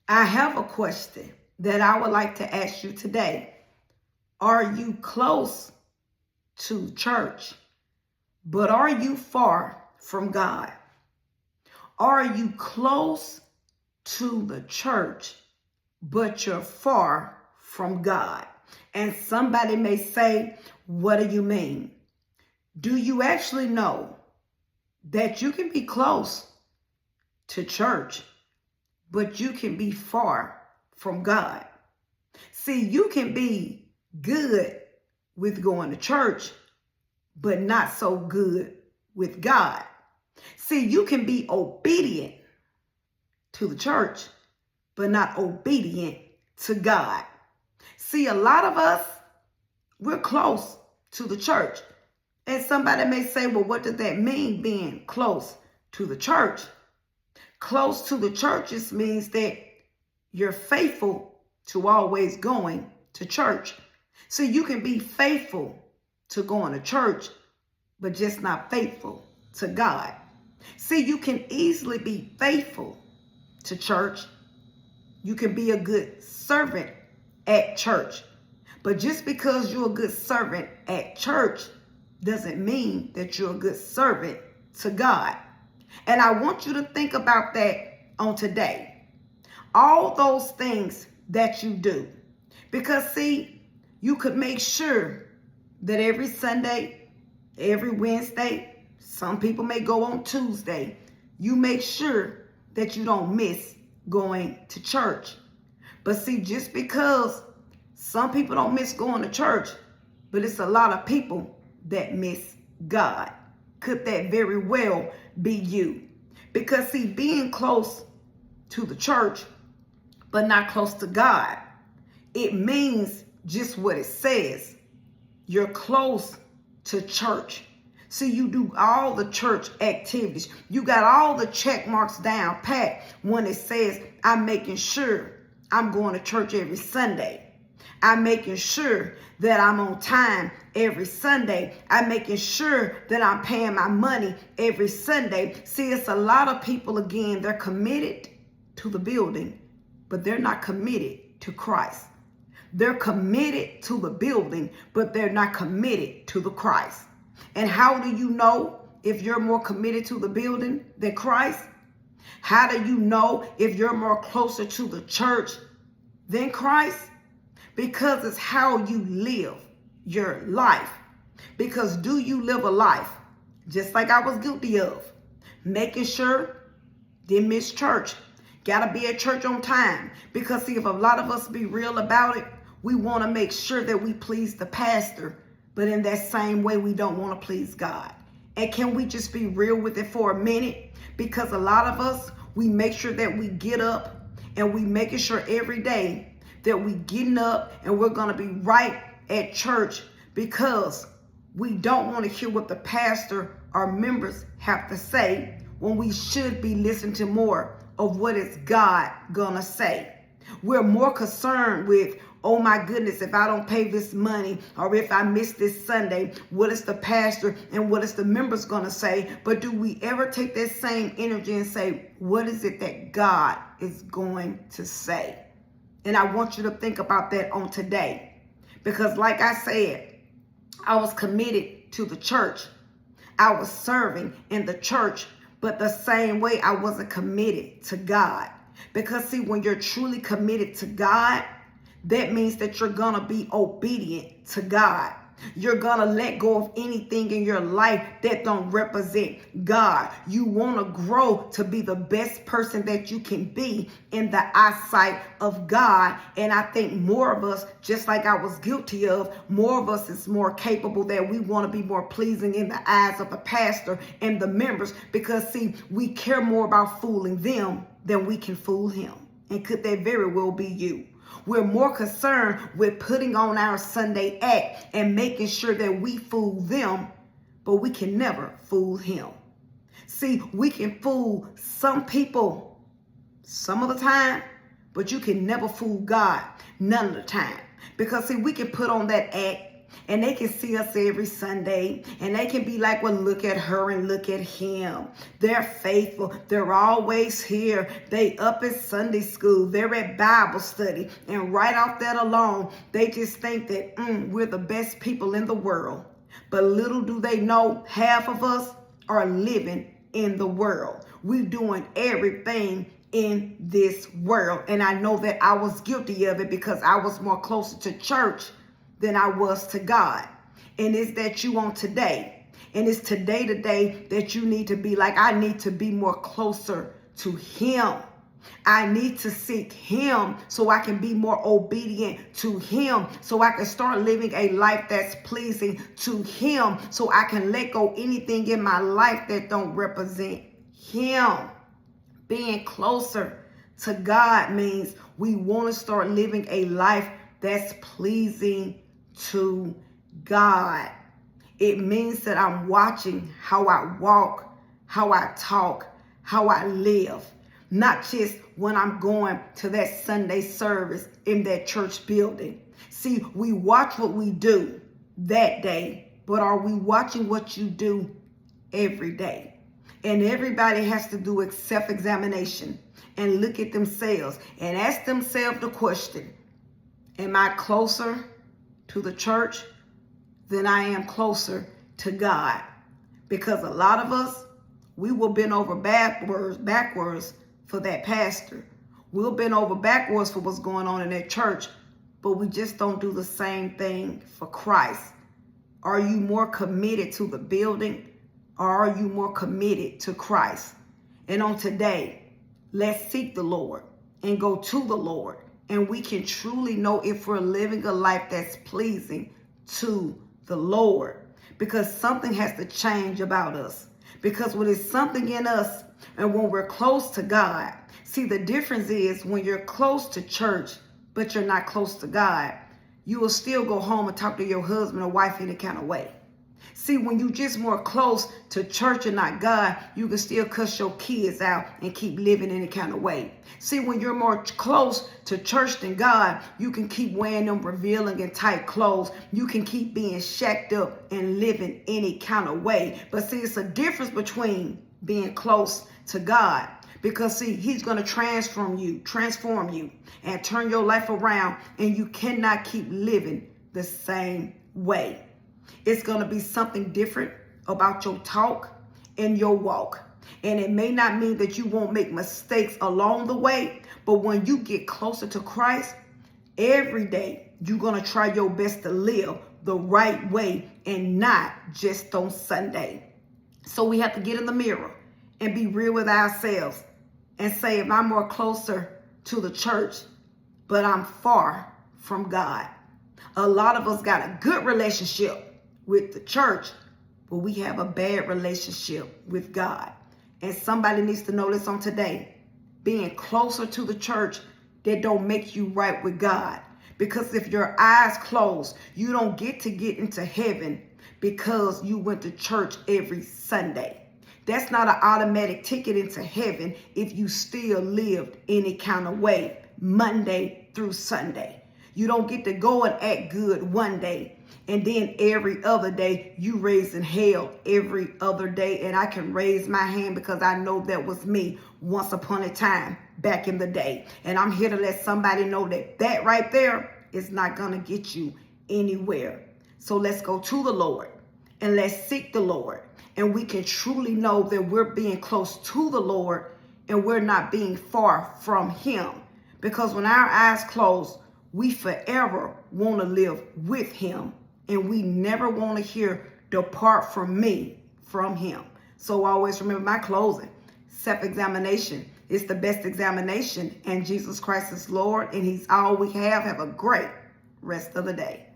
I have a question that I would like to ask you today. Are you close to church, but are you far from God? Are you close to the church, but you're far from God? And somebody may say, what do you mean? Do you actually know that you can be close to church, but you can be far from God? See, you can be good with going to church, but not so good with God. See, you can be obedient to the church, but not obedient to God. See, a lot of us, we're close to the church. And somebody may say, well, what does that mean, being close to the church? Close to the churches means that you're faithful to always going to church. See, you can be faithful to going to church, but just not faithful to God. See, you can easily be faithful to church. You can be a good servant at church. But just because you're a good servant at church doesn't mean that you're a good servant to God. And I want you to think about that on today. All those things that you do. Because see, you could make sure that every Sunday, every Wednesday, some people may go on Tuesday, you make sure that you don't miss going to church. But see, just because some people don't miss going to church, but it's a lot of people that miss God. Could that very well be you? Because see, being close to the church, but not close to God, it means just what it says. You're close to church. See, you do all the church activities. You got all the check marks down pat when it says, I'm making sure I'm going to church every Sunday. I'm making sure that I'm on time every Sunday. I'm making sure that I'm paying my money every Sunday. See, it's a lot of people, again, they're committed to the building, but they're not committed to Christ. They're committed to the building, but they're not committed to the Christ. And how do you know if you're more committed to the building than Christ? How do you know if you're more closer to the church than Christ? Because it's how you live your life. Because do you live a life, just like I was guilty of, making sure didn't miss church, gotta be at church on time? Because see, if a lot of us be real about it, we want to make sure that we please the pastor, but in that same way, we don't want to please God. And can we just be real with it for a minute? Because a lot of us, we make sure that we get up and we making sure every day that we getting up and we're going to be right at church because we don't want to hear what the pastor or members have to say when we should be listening to more of what is God going to say. We're more concerned with, oh my goodness, if I don't pay this money or if I miss this Sunday, what is the pastor and what is the members going to say? But do we ever take that same energy and say, what is it that God is going to say? And I want you to think about that on today. Because like I said, I was committed to the church. I was serving in the church, but the same way I wasn't committed to God. Because see, when you're truly committed to God, that means that you're going to be obedient to God. You're going to let go of anything in your life that don't represent God. You want to grow to be the best person that you can be in the eyesight of God. And I think more of us, just like I was guilty of, more of us is more capable that we want to be more pleasing in the eyes of the pastor and the members. Because see, we care more about fooling them than we can fool him. And could that very well be you? We're more concerned with putting on our Sunday act and making sure that we fool them, but we can never fool him. See, we can fool some people some of the time, but you can never fool God none of the time. Because see, we can put on that act And they can see us every Sunday. And they can be like, well, look at her and look at him. They're faithful. They're always here. They up at Sunday school. They're at Bible study. And right off that alone, they just think that we're the best people in the world. But little do they know, half of us are living in the world. We're doing everything in this world. And I know that I was guilty of it because I was more closer to church than I was to God. And it's that you on today. And it's today that you need to be like, I need to be more closer to him. I need to seek him so I can be more obedient to him, so I can start living a life that's pleasing to him, so I can let go anything in my life that don't represent him. Being closer to God means we want to start living a life that's pleasing to God. It means that I'm watching how I walk, how I talk, how I live. Not just when I'm going to that Sunday service in that church building. See, we watch what we do that day, but are we watching what you do every day? And everybody has to do a self-examination and look at themselves and ask themselves the question, am I closer to the church than I am closer to God? Because a lot of us, we will bend over backwards for that pastor. We'll bend over backwards for what's going on in that church, but we just don't do the same thing for Christ. Are you more committed to the building, or are you more committed to Christ? And on today, let's seek the Lord and go to the Lord, and we can truly know if we're living a life that's pleasing to the Lord, because something has to change about us. Because when it's something in us and when we're close to God, see, the difference is when you're close to church, but you're not close to God, you will still go home and talk to your husband or wife any kind of way. See, when you just more close to church and not God, you can still cuss your kids out and keep living any kind of way. See, when you're more close to church than God, you can keep wearing them revealing and tight clothes. You can keep being shacked up and living any kind of way. But see, it's a difference between being close to God. Because see, he's going to transform you and turn your life around, and you cannot keep living the same way. It's going to be something different about your talk and your walk. And it may not mean that you won't make mistakes along the way, but when you get closer to Christ, every day you're going to try your best to live the right way and not just on Sunday. So we have to get in the mirror and be real with ourselves and say, if I'm more closer to the church, but I'm far from God. A lot of us got a good relationship with the church, but we have a bad relationship with God. And somebody needs to know this on today. Being closer to the church, that don't make you right with God. Because if your eyes closed, you don't get into heaven because you went to church every Sunday. That's not an automatic ticket into heaven if you still lived any kind of way Monday through Sunday. You don't get to go and act good one day, and then every other day you raising hell every other day. And I can raise my hand because I know that was me once upon a time back in the day. And I'm here to let somebody know that that right there is not going to get you anywhere. So let's go to the Lord and let's seek the Lord. And we can truly know that we're being close to the Lord and we're not being far from him. Because when our eyes close, we forever want to live with him. And we never want to hear, depart from me, from him. So always remember my closing. Self-examination is the best examination. And Jesus Christ is Lord, and he's all we have. Have a great rest of the day.